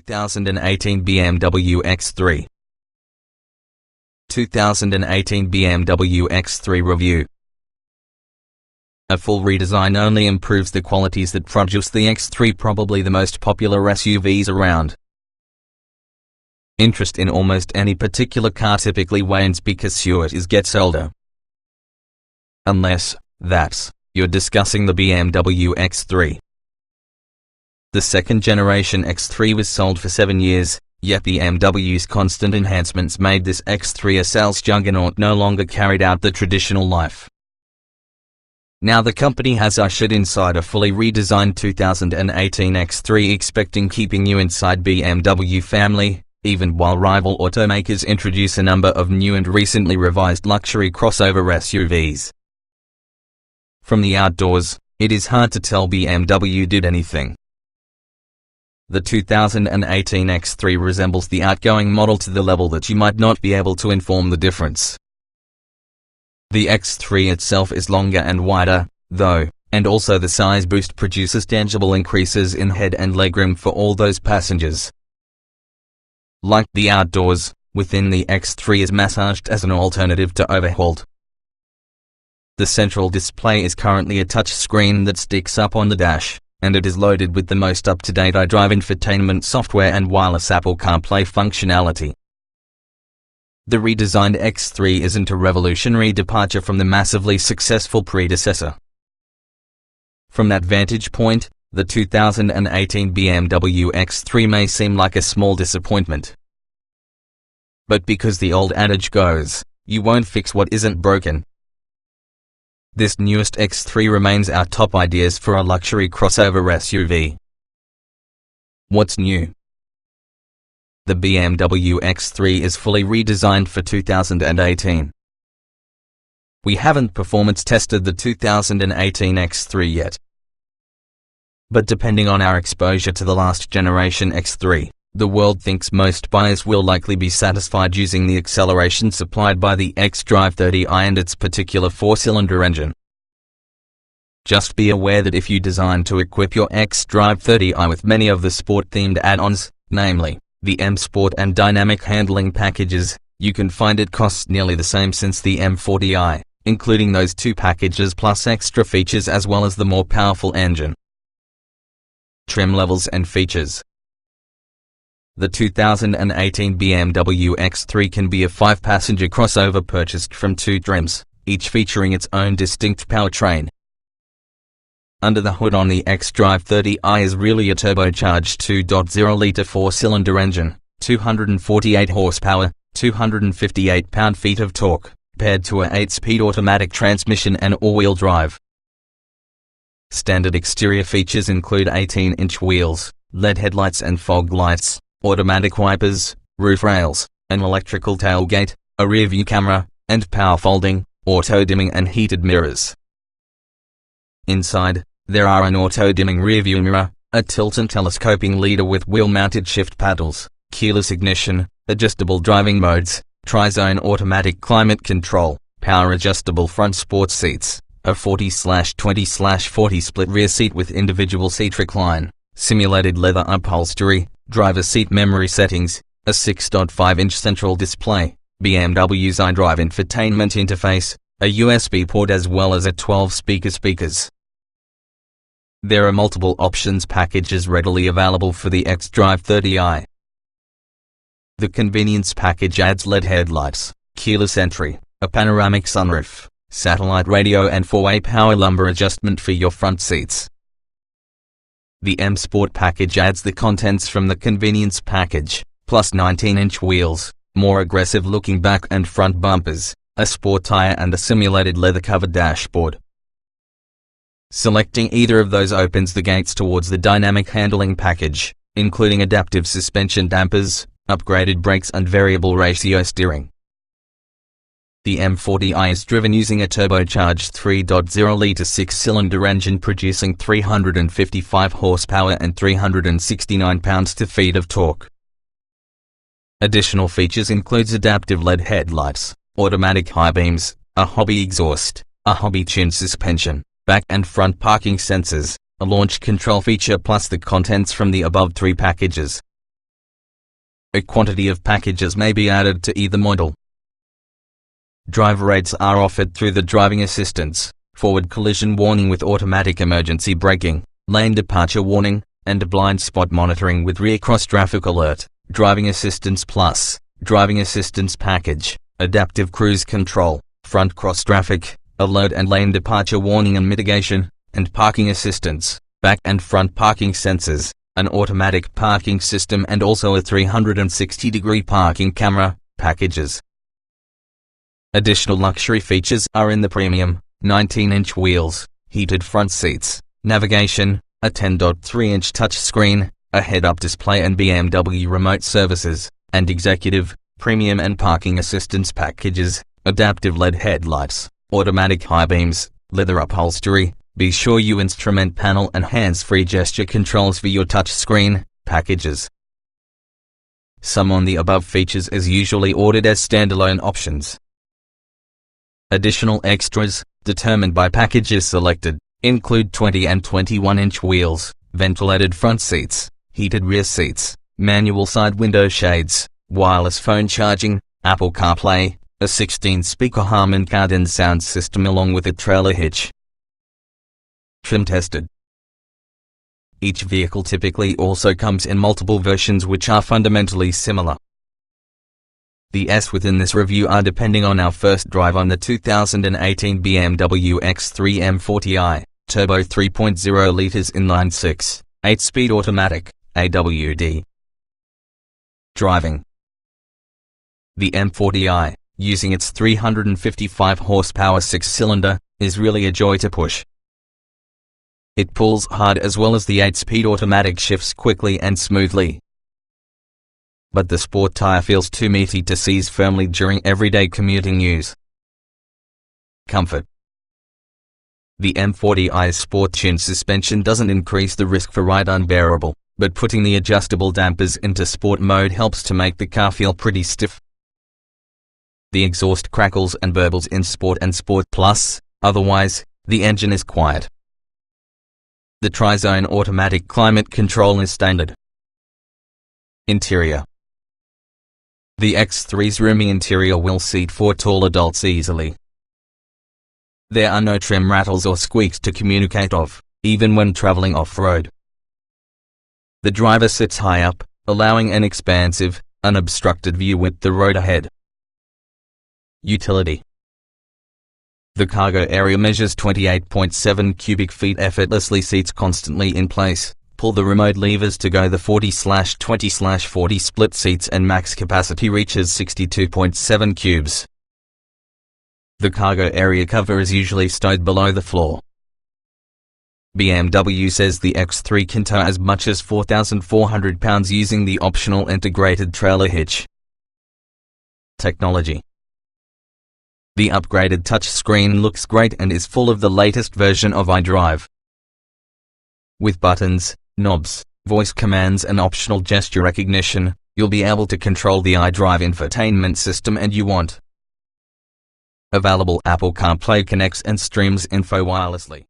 2018 BMW X3. 2018 BMW X3 Review. A full redesign only improves the qualities that produce the X3, probably the most popular SUVs around. Interest in almost any particular car typically wanes because it gets older. Unless, you're discussing the BMW X3. The second generation X3 was sold for 7 years, yet BMW's constant enhancements made this X3 a sales juggernaut no longer carried out the traditional life. Now the company has ushered inside a fully redesigned 2018 X3, expecting keeping you inside BMW family, even while rival automakers introduce a number of new and recently revised luxury crossover SUVs. From the outdoors, it is hard to tell BMW did anything. The 2018 X3 resembles the outgoing model to the level that you might not be able to inform the difference. The X3 itself is longer and wider, though, and also the size boost produces tangible increases in head and legroom for all those passengers. Like the outdoors, within the X3 is massaged as an alternative to overhauled. The central display is currently a touchscreen that sticks up on the dash, and it is loaded with the most up-to-date iDrive infotainment software and wireless Apple CarPlay functionality. The redesigned X3 isn't a revolutionary departure from the massively successful predecessor. From that vantage point, the 2018 BMW X3 may seem like a small disappointment. But because the old adage goes, you won't fix what isn't broken, this newest X3 remains our top ideas for a luxury crossover SUV. What's new? The BMW X3 is fully redesigned for 2018. We haven't performance tested the 2018 X3 yet. But depending on our exposure to the last generation X3, the world thinks most buyers will likely be satisfied using the acceleration supplied by the xDrive 30i and its particular 4-cylinder engine. Just be aware that if you design to equip your xDrive 30i with many of the sport-themed add-ons, namely the M Sport and Dynamic Handling packages, you can find it costs nearly the same since the M40i, including those two packages plus extra features as well as the more powerful engine. Trim levels and features. The 2018 BMW X3 can be a 5-passenger crossover purchased from 2 trims, each featuring its own distinct powertrain. Under the hood on the xDrive 30i is really a turbocharged 2.0-litre 4-cylinder engine, 248 horsepower, 258 pound-feet of torque, paired to a 8-speed automatic transmission and all-wheel drive. Standard exterior features include 18-inch wheels, LED headlights and fog lights, automatic wipers, roof rails, an electrical tailgate, a rear-view camera, and power folding, auto-dimming and heated mirrors. Inside, there are an auto-dimming rear-view mirror, a tilt and telescoping leader with wheel-mounted shift paddles, keyless ignition, adjustable driving modes, tri-zone automatic climate control, power-adjustable front sports seats, a 40/20/40 split rear seat with individual seat recline, simulated leather upholstery, driver seat memory settings, a 6.5-inch central display, BMW's iDrive infotainment interface, a USB port as well as a 12-speaker speakers. There are multiple options packages readily available for the xDrive 30i. The convenience package adds LED headlights, keyless entry, a panoramic sunroof, satellite radio and 4-way power lumbar adjustment for your front seats. The M Sport package adds the contents from the convenience package, plus 19-inch wheels, more aggressive-looking back and front bumpers, a sport tire and a simulated leather-covered dashboard. Selecting either of those opens the gates towards the dynamic handling package, including adaptive suspension dampers, upgraded brakes and variable ratio steering. The M40i is driven using a turbocharged 3.0-litre 6-cylinder engine producing 355 horsepower and 369 pounds-feet of torque. Additional features includes adaptive LED headlights, automatic high beams, a hobby exhaust, a hobby tune suspension, back and front parking sensors, a launch control feature plus the contents from the above 3 packages. A quantity of packages may be added to either model. Driver aids are offered through the driving assistance, forward collision warning with automatic emergency braking, lane departure warning, and blind spot monitoring with rear cross traffic alert, driving assistance plus, driving assistance package, adaptive cruise control, front cross traffic, alert and lane departure warning and mitigation, and parking assistance, back and front parking sensors, an automatic parking system and also a 360-degree parking camera, packages. Additional luxury features are in the premium, 19-inch wheels, heated front seats, navigation, a 10.3-inch touchscreen, a head-up display and BMW remote services, and executive, premium and parking assistance packages, adaptive LED headlights, automatic high beams, leather upholstery. Be sure you instrument panel and hands-free gesture controls for your touchscreen, packages. Some on the above features is usually ordered as standalone options. Additional extras, determined by packages selected, include 20 and 21-inch wheels, ventilated front seats, heated rear seats, manual side window shades, wireless phone charging, Apple CarPlay, a 16-speaker Harman Kardon sound system along with a trailer hitch. Trim tested. Each vehicle typically also comes in multiple versions which are fundamentally similar. The S within this review are depending on our first drive on the 2018 BMW X3 M40i, turbo 3.0 litres inline-6, 8-speed automatic, AWD. Driving. The M40i, using its 355 horsepower 6-cylinder, is really a joy to push. It pulls hard as well as the 8-speed automatic shifts quickly and smoothly. But the sport tire feels too meaty to seize firmly during everyday commuting use. Comfort. The M40i's sport-tuned suspension doesn't increase the risk for ride unbearable, but putting the adjustable dampers into sport mode helps to make the car feel pretty stiff. The exhaust crackles and burbles in Sport and Sport Plus, otherwise, the engine is quiet. The tri-zone automatic climate control is standard. Interior. The X3's roomy interior will seat 4 tall adults easily. There are no trim rattles or squeaks to communicate of, even when traveling off-road. The driver sits high up, allowing an expansive, unobstructed view with the road ahead. Utility. The cargo area measures 28.7 cubic feet, effortlessly seats constantly in place. Pull the remote levers to go the 40/20/40 split seats and max capacity reaches 62.7 cubes. The cargo area cover is usually stowed below the floor. BMW says the X3 can tow as much as 4,400 pounds using the optional integrated trailer hitch. Technology. The upgraded touchscreen looks great and is full of the latest version of iDrive. With buttons, knobs, voice commands and optional gesture recognition, you'll be able to control the iDrive infotainment system and you want. Available Apple CarPlay connects and streams info wirelessly.